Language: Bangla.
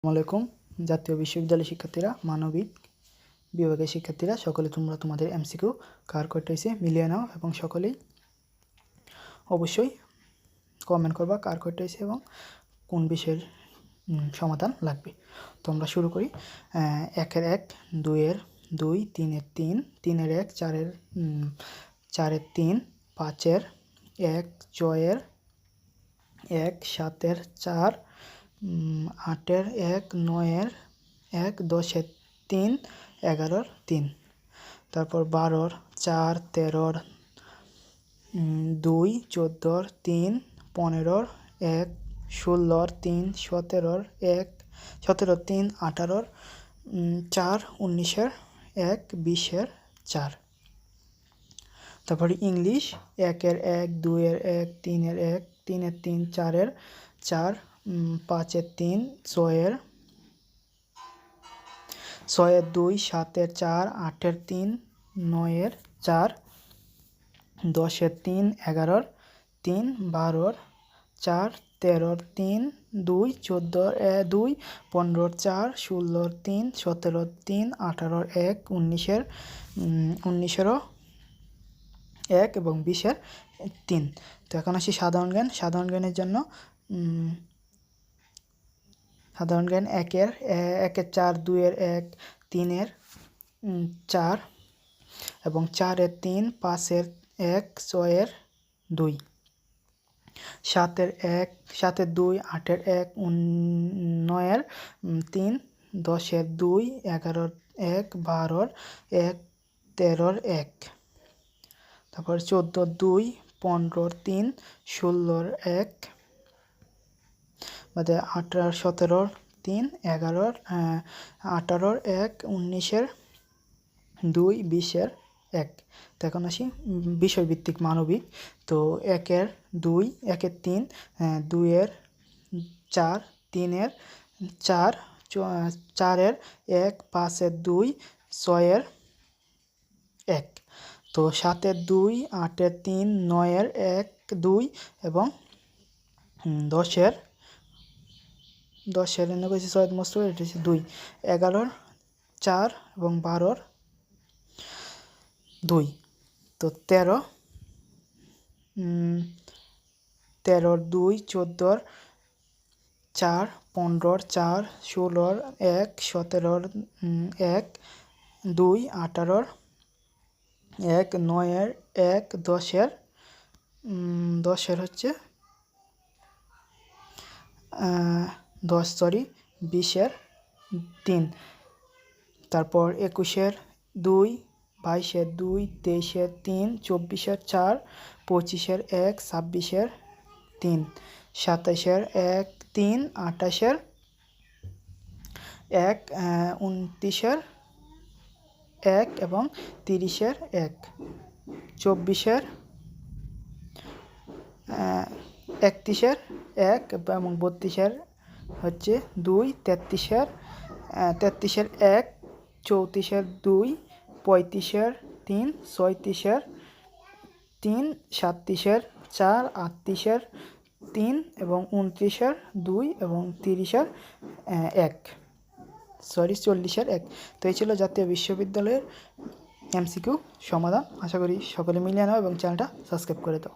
আলাইকুম জাতীয় বিশ্ববিদ্যালয় শিক্ষার্থীরা, মানবিক বিভাগের শিক্ষার্থীরা সকলে তোমরা তোমাদের এমসিকিউ কার কয়টা হয়েছে মিলিয়ে নাও এবং সকলেই অবশ্যই কমেন্ট করবা কার কয়টা হয়েছে এবং কোন বিষয়ের সমাধান লাগবে। তো আমরা শুরু করি। 1-এর 1, 2-এর 2, 3-এর 3, 3-এর 1, 4-এর 3, 5-এর 1, 6-এর 1, 7-এর 4, 8-এর 1, 9-এর 1, 10-এর 3, 11-এর 3, তারপর 12-এর 4, 13-এর 2, 14-এর 3, 15-এর 1, 16-এর 3, 17-এর 1, 17-এর 3, 18-এর 4, 19-এর 1, 20-এর 4। তারপরে ইংলিশ 1-এর 1, 2-এর 1, 3-এর 1, 3-এর 3, 4-এর 4, 5-এর 3, 6-এর 2, 7-এর 4, 8-এর 3, 9-এর 4, 10-এর 3, 11-এর 3, 12-এর 4, 13-এর 3, 2, 14-এর 2, 15-এর 4, 16-এর 3, 17-এর 3, 18-এর 1, 19-এরও 1 এবং 20-এর 3। তো এখন আসি সাধারণ জ্ঞান। সাধারণ জ্ঞানের জন্য সাধারণ জ্ঞান 1-এর 4, 2-এর 1, 3-এর 4 এবং 4-এর 3, 5-এর 1, 6-এর 2, 7-এর 1, 7-এর 2, 8-এর 1, 9-এর 3, 10-এর 2, 11-এর 1, 12-এর 1, 13-এর 1, তারপর 14-এর 2, 15-এর 3, 16-এর 1, 18, 17-এর 3, 11-এর 18-এর 1, 19-এর 2, 20-এর 1। তো এখন আসি বিষয়ভিত্তিক মানবিক। তো 1-এর 2, 1-এর 3, 2-এর 4, 3-এর 4, 4-এর 1, 5-এর 2, 6-এর 1। তো 7-এর 2, 8-এর 3, 9-এর 1, 2 এবং 10-এর এনে করেছি সৈয়দ মস্তফা, এটা হচ্ছে 2, 11-এর 4 এবং 12-এর 2। তো 13-এর 2, 14-এর 4, 15-এর 4, 16-এর 1, 17-এর 1, 2, 18-এর 1, 9-এর 1, 10-এর হচ্ছে 20-এর 3। তারপর 21-এর 2, 22-এর 2, 23-এর 3, 24-এর 4, 25-এর 1, 26-এর 3, 27-এর 1, 3, 28-এর 1, 29-এর 1 এবং 30-এর 1, 24-এর 31-এর 1 এবং 32-এর হচ্ছে 2, 33-এর 1, 34-এর 2, 35-এর 3, 36-এর 3, 37-এর 4, 38-এর 3 এবং 29-এর 2 এবং 30-এর 1, 40-এর 1। তো এই ছিল জাতীয় বিশ্ববিদ্যালয়ের এমসিকিউ সমাধান। আশা করি সকলে মিলিয়ে নাও এবং চ্যানেলটা সাবস্ক্রাইব করে দাও।